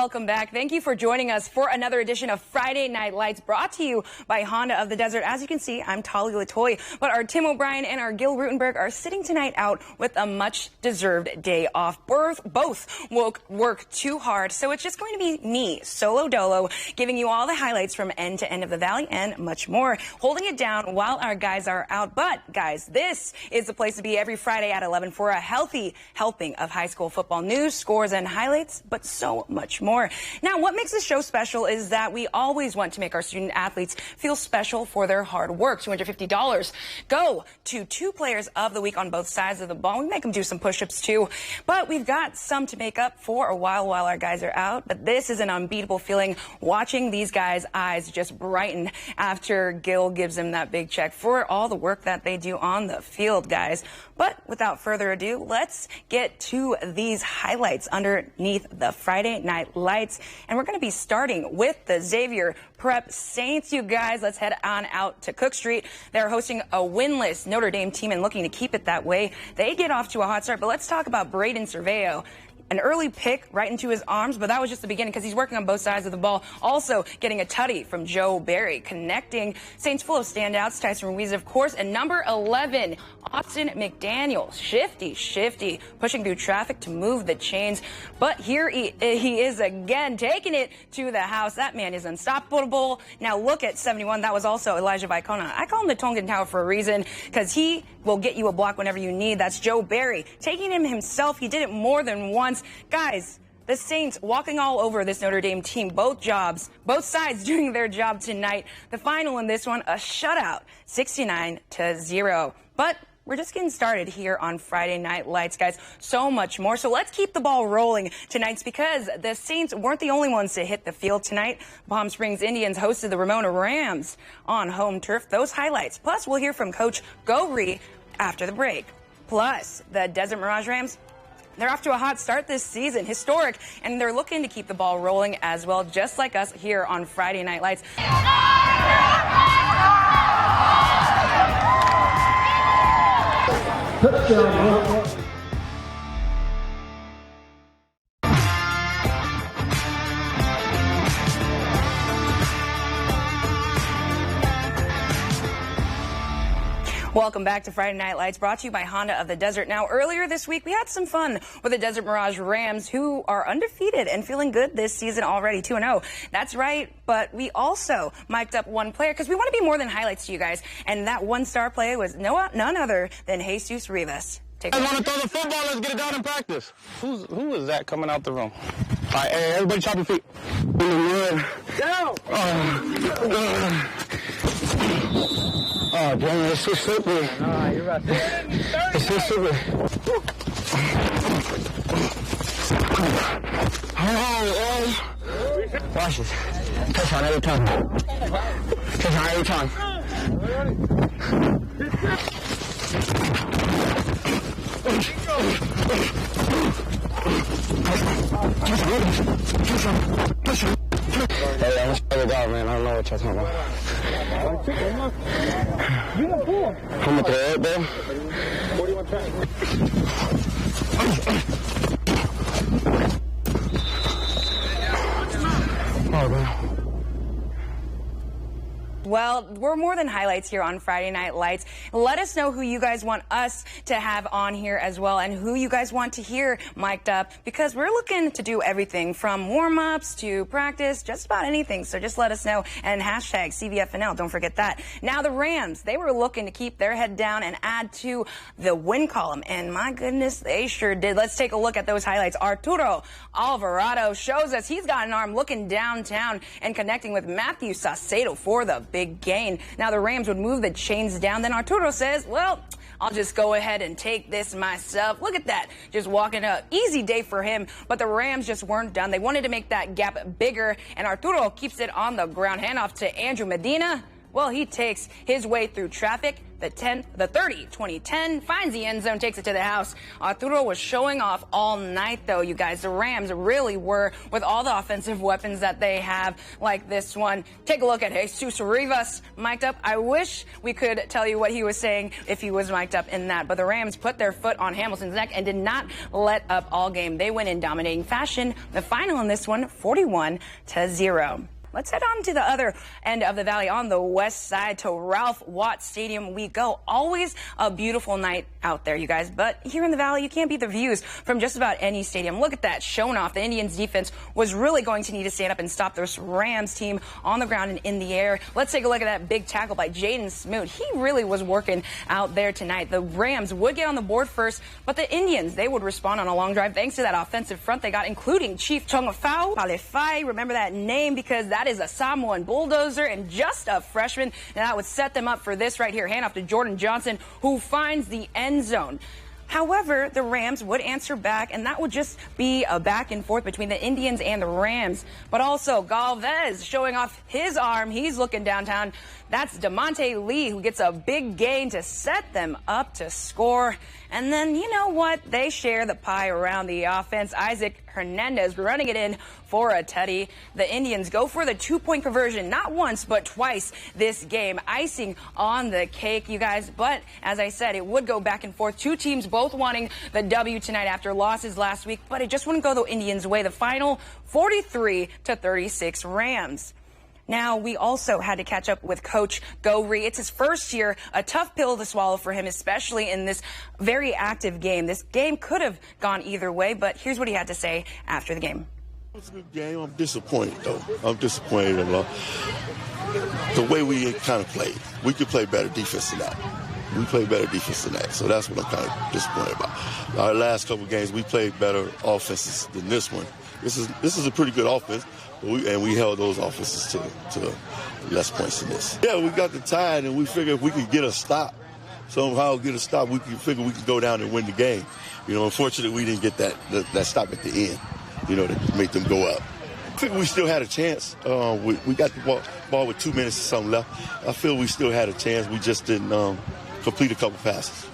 Welcome back. Thank you for joining us for another edition of Friday Night Lights, brought to you by Honda of the Desert. As you can see, I'm Tali Latoy, but our Tim O'Brien and our Gil Rutenberg are sitting tonight out with a much-deserved day off. Both will work too hard, so it's just going to be me, solo dolo, giving you all the highlights from end to end of the valley and much more, holding it down while our guys are out. But, guys, this is the place to be every Friday at 11 for a healthy helping of high school football news, scores, and highlights, but so much more. Now, what makes this show special is that we always want to make our student athletes feel special for their hard work. $250 go to 2 players of the week on both sides of the ball. We make them do some push-ups too, but we've got some to make up for a while our guys are out. But this is an unbeatable feeling, watching these guys' eyes just brighten after Gil gives them that big check for all the work that they do on the field, guys. But without further ado, let's get to these highlights underneath the Friday Night Lights. And we're going to be starting with the Xavier Prep Saints, you guys. Let's head on out to Cook Street. They're hosting a winless Notre Dame team and looking to keep it that way. They get off to a hot start, but let's talk about Braden Cerveo. An early pick right into his arms, but that was just the beginning because he's working on both sides of the ball. Also getting a tutty from Joe Barry, connecting. Saints full of standouts. Tyson Ruiz, of course, and number 11, Austin McDaniel. Shifty, pushing through traffic to move the chains. But here he is again, taking it to the house. That man is unstoppable. Now look at 71. That was also Elijah Vicona. I call him the Tongan Tower for a reason, because he will get you a block whenever you need. That's Joe Barry. Taking him himself, he did it more than once. Guys, the Saints walking all over this Notre Dame team, both sides doing their job tonight. The final in this one, a shutout, 69-0. But we're just getting started here on Friday Night Lights, guys. So much more. So let's keep the ball rolling tonight, because the Saints weren't the only ones to hit the field tonight. Palm Springs Indians hosted the Ramona Rams on home turf. Those highlights. Plus, we'll hear from Coach Gowrie after the break. Plus, the Desert Mirage Rams, they're off to a hot start this season, historic, and they're looking to keep the ball rolling as well, just like us here on Friday Night Lights. Welcome back to Friday Night Lights, brought to you by Honda of the Desert. Now, earlier this week, we had some fun with the Desert Mirage Rams, who are undefeated and feeling good this season already, 2-0. That's right, but we also mic'd up one player, because we want to be more than highlights to you guys, and that one-star player was none other than Jesus Rivas. I want to throw the football. Let's get it down in practice. Who is that coming out the room? All right, hey, everybody chop your feet. Down. Oh, damn, it's so slippery. Nah, you're right there. It's so slippery. Watch this. Touchdown every time. Touchdown every time. Hey, I'm just the guy, man. I don't know what y'all talking about. I'm gonna throw it, bro. What do you want to try? Oh, man. Well, we're more than highlights here on Friday Night Lights. Let us know who you guys want us to have on here as well, and who you guys want to hear mic'd up, because we're looking to do everything from warm-ups to practice, just about anything. So just let us know, and hashtag CVFNL, don't forget that. Now, the Rams, they were looking to keep their head down and add to the win column, and my goodness, they sure did. Let's take a look at those highlights. Arturo Alvarado shows us he's got an arm looking downtown and connecting with Matthew Saucedo for the big gain. Now, the Rams would move the chains down. Then Arturo says, well, I'll just go ahead and take this myself. Look at that. Just walking up. Easy day for him. But the Rams just weren't done. They wanted to make that gap bigger, and Arturo keeps it on the ground. Handoff to Andrew Medina. Well, he takes his way through traffic. The 30, 2010, finds the end zone, takes it to the house. Arturo was showing off all night, though, you guys. The Rams really were, with all the offensive weapons that they have, like this one. Take a look at Jesus Rivas, mic'd up. I wish we could tell you what he was saying if he was mic'd up in that. But the Rams put their foot on Hamilton's neck and did not let up all game. They win in dominating fashion. The final in this one, 41-0. Let's head on to the other end of the valley on the west side to Ralph Watts Stadium. We go. Always a beautiful night out there, you guys. But here in the valley, you can't beat the views from just about any stadium. Look at that, showing off. The Indians defense was really going to need to stand up and stop this Rams team on the ground and in the air. Let's take a look at that big tackle by Jaden Smoot. He really was working out there tonight. The Rams would get on the board first, but the Indians, they would respond on a long drive thanks to that offensive front they got, including Chief Tongafau Palefai. Remember that name because that is a Samoan bulldozer and just a freshman, and that would set them up for this right here. Hand off to Jordan Johnson, who finds the end zone. However, the Rams would answer back, and that would just be a back and forth between the Indians and the Rams. But also, Galvez showing off his arm. He's looking downtown. That's DeMonte Lee, who gets a big gain to set them up to score. And then, you know what? They share the pie around the offense. Isaac Hernandez running it in for a tutty. The Indians go for the two-point conversion, not once, but twice this game. Icing on the cake, you guys. But as I said, it would go back and forth. Two teams both wanting the W tonight after losses last week, but it just wouldn't go the Indians' way. The final 43-36 Rams. Now, we also had to catch up with Coach Gowrie. It's his first year, a tough pill to swallow for him, especially in this very active game. This game could have gone either way, but here's what he had to say after the game. It was a good game. I'm disappointed, though. I'm disappointed in the way we kind of played. We could play better defense than that. We played better defense than that, so that's what I'm kind of disappointed about. Our last couple games, we played better offenses than this one. This is a pretty good offense. And we held those offenses to less points than this. Yeah, we got the tie, and we figured if we could get a stop, somehow get a stop, we could go down and win the game. You know, unfortunately, we didn't get that stop at the end, you know, to make them go up. I figure we still had a chance. We got the ball with 2 minutes or something left. I feel we still had a chance. We just didn't complete a couple passes.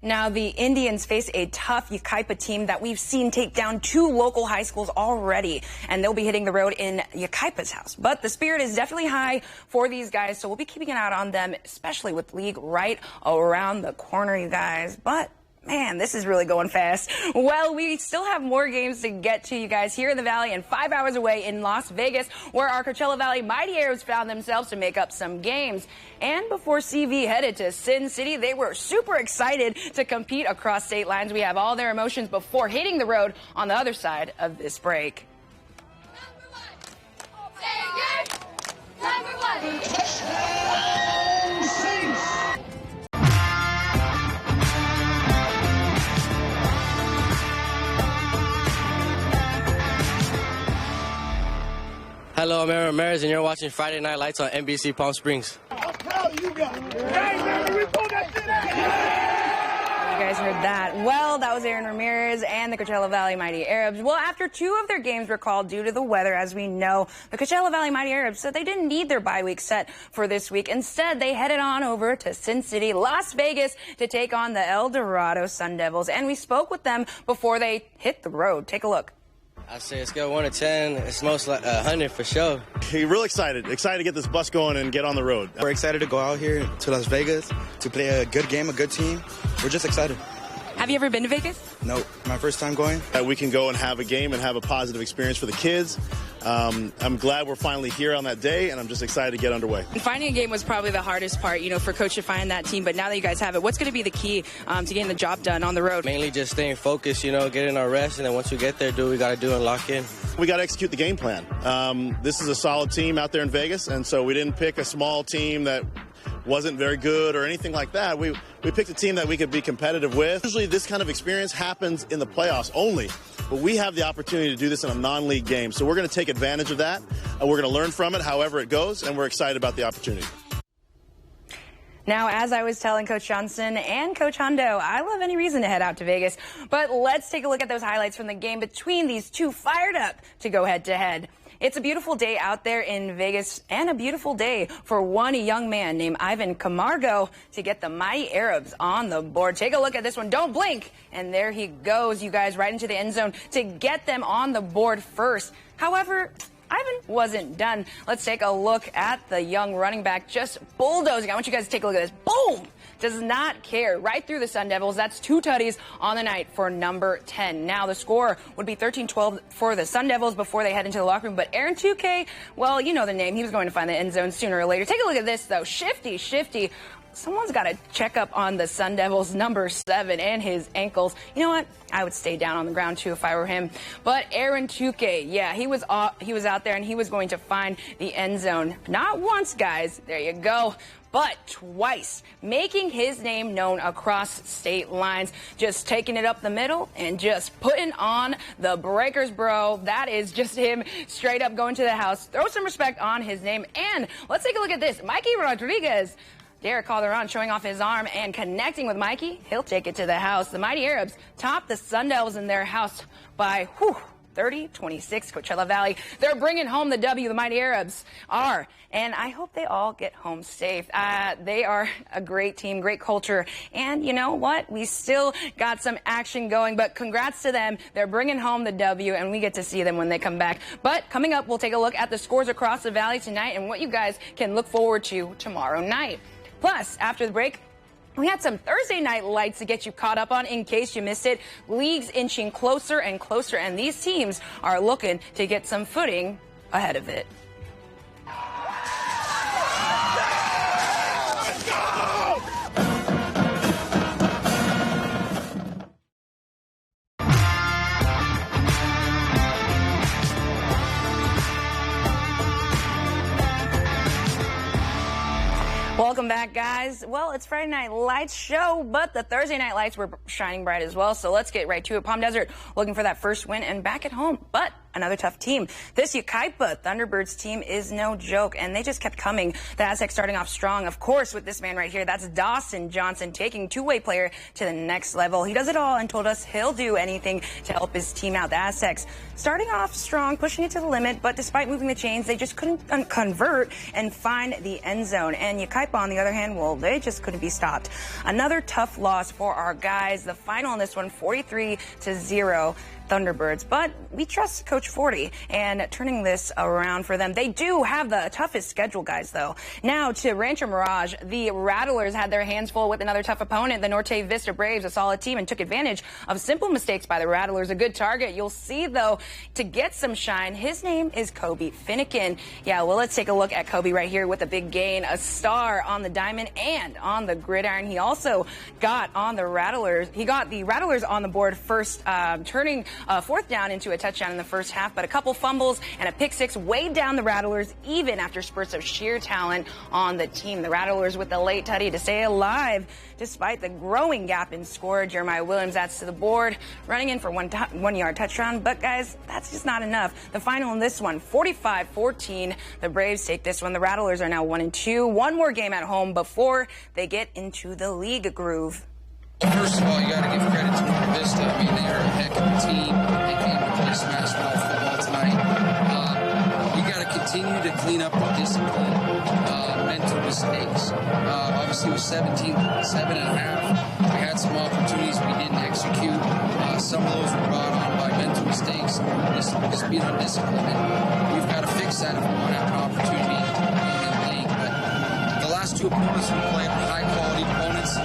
Now, the Indians face a tough Yucaipa team that we've seen take down 2 local high schools already, and they'll be hitting the road in Yucaipa's house. But the spirit is definitely high for these guys, so we'll be keeping an eye on them, especially with league right around the corner, you guys. But man, this is really going fast. Well, we still have more games to get to, you guys, here in the Valley and 5 hours away in Las Vegas, where our Coachella Valley Mighty Arabs found themselves to make up some games. And before CV headed to Sin City, they were super excited to compete across state lines. We have all their emotions before hitting the road on the other side of this break. Number one. Hello, I'm Aaron Ramirez, and you're watching Friday Night Lights on NBC Palm Springs. You guys heard that. Well, that was Aaron Ramirez and the Coachella Valley Mighty Arabs. Well, after 2 of their games were called due to the weather, as we know, the Coachella Valley Mighty Arabs said they didn't need their bye week set for this week. Instead, they headed on over to Sin City, Las Vegas, to take on the El Dorado Sun Devils. And we spoke with them before they hit the road. Take a look. I'd say scale 1 to 10, it's most like 100 for sure. We're real excited to get this bus going and get on the road. We're excited to go out here to Las Vegas to play a good game, a good team. We're just excited. Have you ever been to Vegas? No, my first time going. We can go and have a game and have a positive experience for the kids. I'm glad we're finally here on that day, and I'm just excited to get underway. And finding a game was probably the hardest part, you know, for Coach to find that team. But now that you guys have it, what's going to be the key to getting the job done on the road? Mainly just staying focused, you know, getting our rest, and then once we get there, do what we got to do and lock in. We got to execute the game plan. This is a solid team out there in Vegas, and so we didn't pick a small team that wasn't very good or anything like that. We picked a team that we could be competitive with. Usually this kind of experience happens in the playoffs only, but we have the opportunity to do this in a non-league game. So we're going to take advantage of that. We're going to learn from it however it goes, and we're excited about the opportunity. Now, as I was telling Coach Johnson and Coach Hondo, I love any reason to head out to Vegas. But let's take a look at those highlights from the game between these two fired up to go head-to-head. It's a beautiful day out there in Vegas and a beautiful day for one young man named Ivan Camargo to get the Mighty Arabs on the board. Take a look at this one. Don't blink. And there he goes, you guys, right into the end zone to get them on the board first. However, Ivan wasn't done. Let's take a look at the young running back just bulldozing. I want you guys to take a look at this. Boom! Does not care. Right through the Sun Devils. That's 2 tutties on the night for number 10. Now the score would be 13-12 for the Sun Devils before they head into the locker room. But Aaron 2K, well, you know the name. He was going to find the end zone sooner or later. Take a look at this, though. Shifty. Someone's got to check up on the Sun Devils number 7 and his ankles. You know what? I would stay down on the ground, too, if I were him. But Aaron 2K, yeah, he was out there, and he was going to find the end zone. Not once, guys. There you go. But twice, making his name known across state lines, just taking it up the middle and just putting on the breakers, bro. That is just him straight up going to the house. Throw some respect on his name. And let's take a look at this. Mikey Rodriguez. Derek Calderon showing off his arm and connecting with Mikey. He'll take it to the house. The Mighty Arabs top the Sun Devils in their house by 30-26, Coachella Valley. They're bringing home the W, the Mighty Arabs are. And I hope they all get home safe. They are a great team, great culture. And you know what? We still got some action going, but congrats to them. They're bringing home the W, and we get to see them when they come back. But coming up, we'll take a look at the scores across the valley tonight and what you guys can look forward to tomorrow night. Plus, after the break, we had some Thursday night lights to get you caught up on in case you missed it. Leagues inching closer and closer, and these teams are looking to get some footing ahead of it. Welcome back, guys. Well, it's Friday Night Lights show, but the Thursday Night Lights were shining bright as well, so let's get right to it. Palm Desert looking for that first win and back at home, but another tough team. This Yucaipa Thunderbirds team is no joke, and they just kept coming. The Aztecs starting off strong, of course, with this man right here. That's Dawson Johnson, taking two-way player to the next level. He does it all and told us he'll do anything to help his team out. The Aztecs starting off strong, pushing it to the limit, but despite moving the chains, they just couldn't convert and find the end zone. And Yucaipa, on the other hand, well, they just couldn't be stopped. Another tough loss for our guys. The final in this one, 43-0. Thunderbirds, but we trust Coach 40 and turning this around for them. They do have the toughest schedule, guys, though. Now to Rancho Mirage, the Rattlers had their hands full with another tough opponent. The Norte Vista Braves, a solid team, and took advantage of simple mistakes by the Rattlers. A good target. You'll see, though, to get some shine, his name is Kobe Finnegan. Yeah, well, let's take a look at Kobe right here with a big gain, a star on the diamond and on the gridiron. He also got on the Rattlers. He got the Rattlers on the board first, turning fourth down into a touchdown in the first half, but a couple fumbles and a pick six weighed down the Rattlers even after spurts of sheer talent on the team. The Rattlers with the late tutty to stay alive despite the growing gap in score. Jeremiah Williams adds to the board, running in for one-yard touchdown, but guys, that's just not enough. The final in this one, 45-14. The Braves take this one. The Rattlers are now 1-2. One more game at home before they get into the league groove. First of all, you got to give credit to Notre Vista. I mean, they are a heck of a team. They came to play smash mouth football tonight. You got to continue to clean up the discipline, mental mistakes. Obviously, it was 7.5. We had some opportunities we didn't execute. Some of those were brought on by mental mistakes, just being undisciplined. And we've got to fix that if we want to have an opportunity in the league. But the last two opponents we played are high-quality opponents.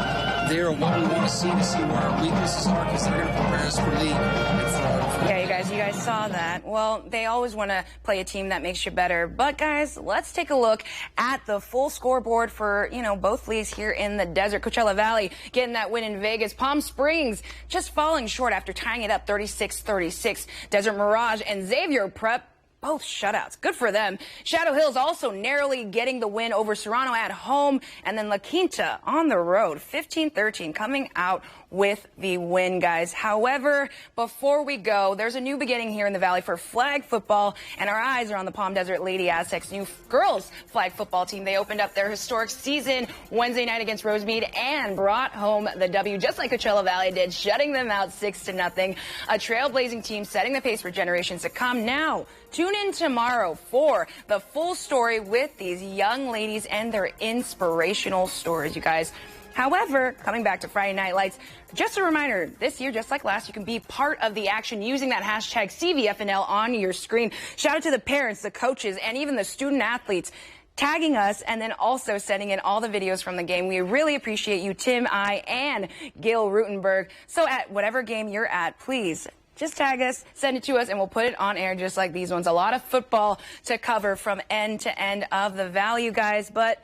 They are what we want to see where our weaknesses are, because they're going to prepare us for league and for our. Yeah, you guys saw that. Well, they always want to play a team that makes you better. But guys, let's take a look at the full scoreboard for, both leagues here in the desert. Coachella Valley getting that win in Vegas. Palm Springs just falling short after tying it up 36-36. Desert Mirage and Xavier Prep, both shutouts. Good for them. Shadow Hills also narrowly getting the win over Serrano at home. And then La Quinta on the road, 15-13, coming out with the win, guys. However, before we go, there's a new beginning here in the Valley for flag football, and our eyes are on the Palm Desert Lady Aztecs' new girls flag football team. They opened up their historic season Wednesday night against Rosemead and brought home the W, just like Coachella Valley did, shutting them out 6-0. A trailblazing team setting the pace for generations to come. Now Tune in tomorrow for the full story with these young ladies and their inspirational stories, you guys. However, coming back to Friday Night Lights, just a reminder, this year, just like last, you can be part of the action using that hashtag CVFNL on your screen. Shout out to the parents, the coaches, and even the student athletes tagging us and then also sending in all the videos from the game. We really appreciate you, Tim, and Gil Rutenberg. So at whatever game you're at, please just tag us, send it to us, and we'll put it on air just like these ones. A lot of football to cover from end to end of the valley, guys, but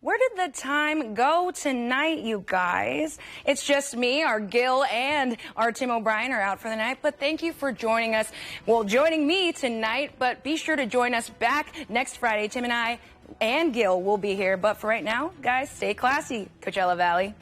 where did the time go tonight, you guys? It's just me, our Gil, and our Tim O'Brien are out for the night, but thank you for joining us. Well, joining me tonight, but be sure to join us back next Friday. Tim and I and Gil will be here, but for right now, guys, stay classy, Coachella Valley.